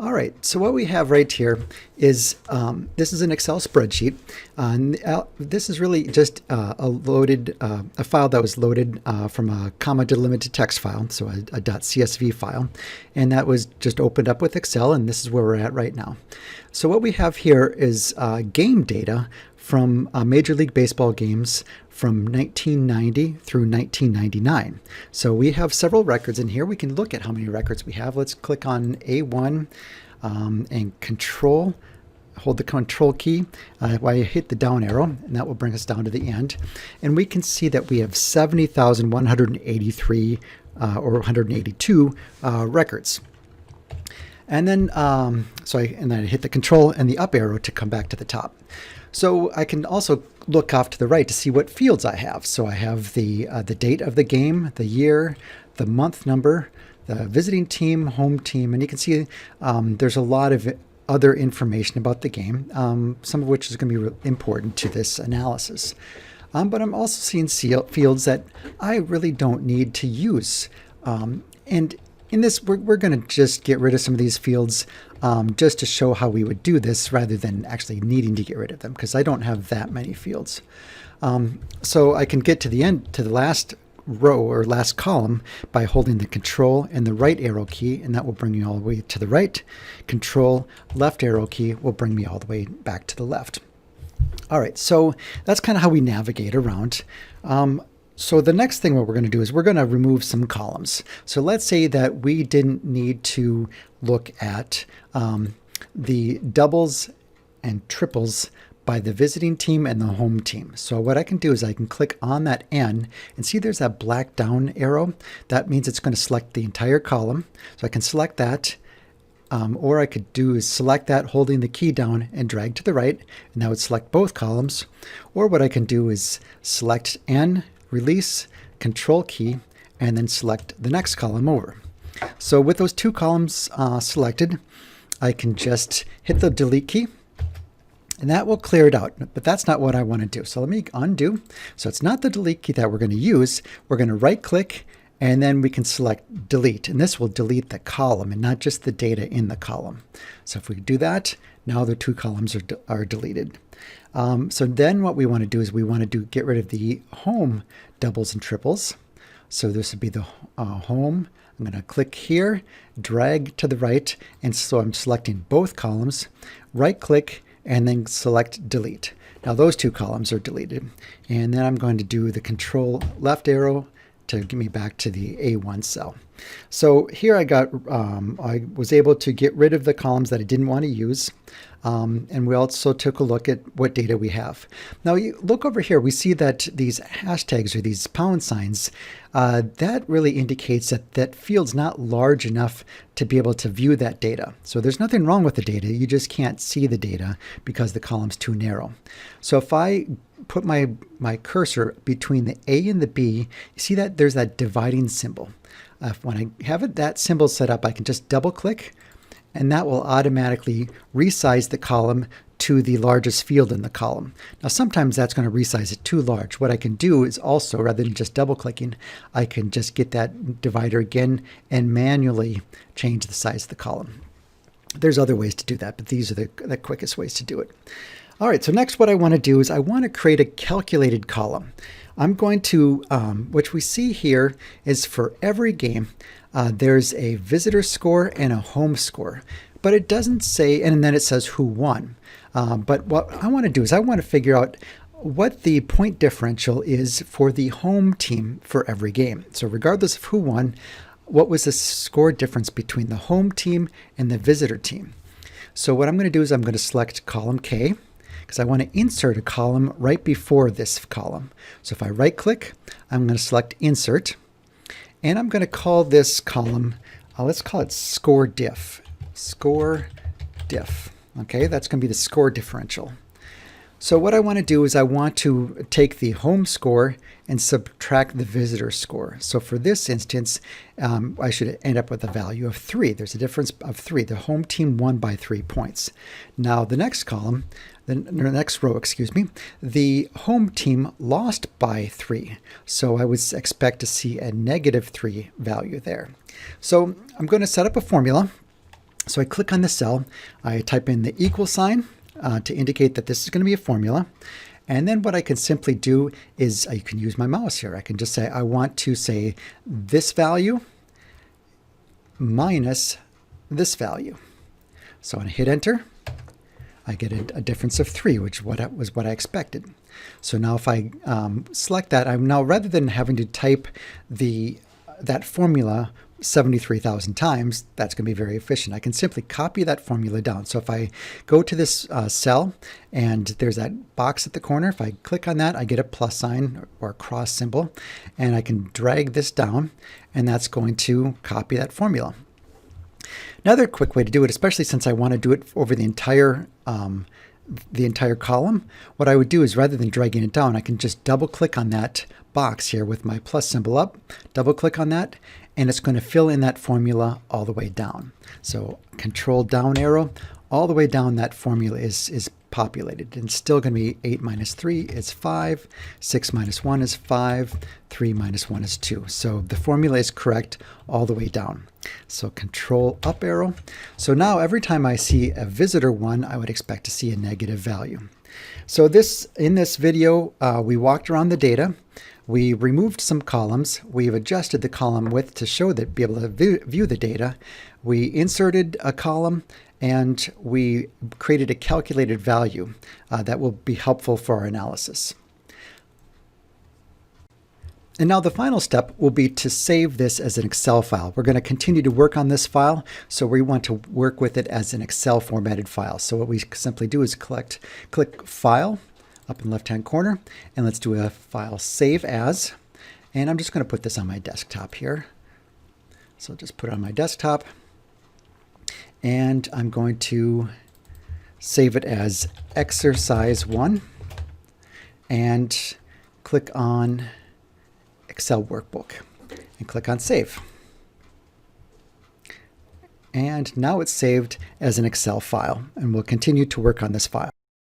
All right, so what we have right here is this is an Excel spreadsheet. This is really just a file that was loaded from a comma delimited text file, so a .csv file, and that was just opened up with Excel, and this is where we're at right now. So what we have here is game data from Major League Baseball games from 1990 through 1999. So we have several records in here. We can look at how many records we have. Let's click on A1 and hold the control key while you hit the down arrow, and that will bring us down to the end. And we can see that we have 70,183 or 182 records. And then, and then I hit the control and the up arrow to come back to the top. So I can also look off to the right to see what fields I have. So I have the date of the game, the year, the month number, the visiting team, home team, and you can see there's a lot of other information about the game, some of which is going to be important to this analysis. But I'm also seeing fields that I really don't need to use. And in this, we're going to just get rid of some of these fields just to show how we would do this rather than actually needing to get rid of them, because I don't have that many fields. So I can get to the end, to the last row or last column by holding the control and the right arrow key, and that will bring me all the way to the right. Control left arrow key will bring me all the way back to the left. All right, so that's kind of how we navigate around. So the next thing what we're going to do is we're going to remove some columns. So let's say that we didn't need to look at the doubles and triples by the visiting team and the home team. So what I can do is I can click on that N and see there's that black down arrow. That means it's going to select the entire column. So I can select that. Or I could do is select that holding the key down and drag to the right, and that would select both columns. Or what I can do is select N, release, control key, and then select the next column over. So with those two columns selected, I can just hit the delete key, and that will clear it out. But that's not what I want to do. So let me undo. So it's not the delete key that we're going to use. We're going to right click, and then we can select delete, and this will delete the column and not just the data in the column. So if we do that, now the two columns are deleted. So then what we want to do is we want to get rid of the home doubles and triples. So this would be the home. I'm going to click here, drag to the right, and so I'm selecting both columns, right click, and then select delete. Now those two columns are deleted. And then I'm going to do the control left arrow to get me back to the A1 cell. So here I was able to get rid of the columns that I didn't want to use. And we also took a look at what data we have. Now you look over here, we see that these hashtags or these pound signs, that really indicates that that field's not large enough to be able to view that data. So there's nothing wrong with the data, you just can't see the data because the column's too narrow. So if I put my cursor between the A and the B, you see that there's that dividing symbol. When I have that symbol set up, I can just double click, and that will automatically resize the column to the largest field in the column. Now sometimes that's going to resize it too large. What I can do is also, rather than just double clicking, I can just get that divider again and manually change the size of the column. There's other ways to do that, but these are the quickest ways to do it. All right, so next what I want to do is I want to create a calculated column. I'm going to, which we see here is for every game, there's a visitor score and a home score, but it doesn't say, and then it says who won. But what I want to do is I want to figure out what the point differential is for the home team for every game. So regardless of who won, what was the score difference between the home team and the visitor team? So what I'm going to do is I'm going to select column K, because I want to insert a column right before this column. So if I right click, I'm going to select insert, and I'm going to call this column, let's call it score diff. Score diff. Okay, that's going to be the score differential. So what I want to do is I want to take the home score and subtract the visitor score. So for this instance, I should end up with a value of 3. There's a difference of 3. The home team won by 3 points. Now the next column, the next row, excuse me, the home team lost by 3. So I would expect to see a -3 value there. So I'm going to set up a formula. So I click on the cell, I type in the equal sign to indicate that this is going to be a formula. And then what I can simply do is I can use my mouse here. I can just say I want to say this value minus this value. So when I hit enter, I get a difference of 3, which was what I expected. So now if I select that, I'm now, rather than having to type that formula 73,000 times, that's going to be very efficient. I can simply copy that formula down. So if I go to this cell and there's that box at the corner, if I click on that, I get a plus sign or a cross symbol, and I can drag this down, and that's going to copy that formula. Another quick way to do it, especially since I want to do it over the entire column, what I would do is, rather than dragging it down, I can just double click on that box here with my plus symbol up, double click on that, and it's going to fill in that formula all the way down. So control down arrow, all the way down, that formula is populated. And it's still going to be 8 minus 3 is 5, 6 minus 1 is 5, 3 minus 1 is 2. So the formula is correct all the way down. So control up arrow. So now every time I see a visitor 1, I would expect to see a negative value. So in this video, we walked around the data. We removed some columns. We've adjusted the column width to be able to view the data. We inserted a column, and we created a calculated value that will be helpful for our analysis. And now the final step will be to save this as an Excel file. We're going to continue to work on this file, so we want to work with it as an Excel formatted file. So what we simply do is click File up in the left-hand corner, and let's do a file Save As. And I'm just going to put this on my desktop here. So just put it on my desktop, and I'm going to save it as Exercise 1 and click on Excel Workbook and click on Save. And now it's saved as an Excel file, and we'll continue to work on this file.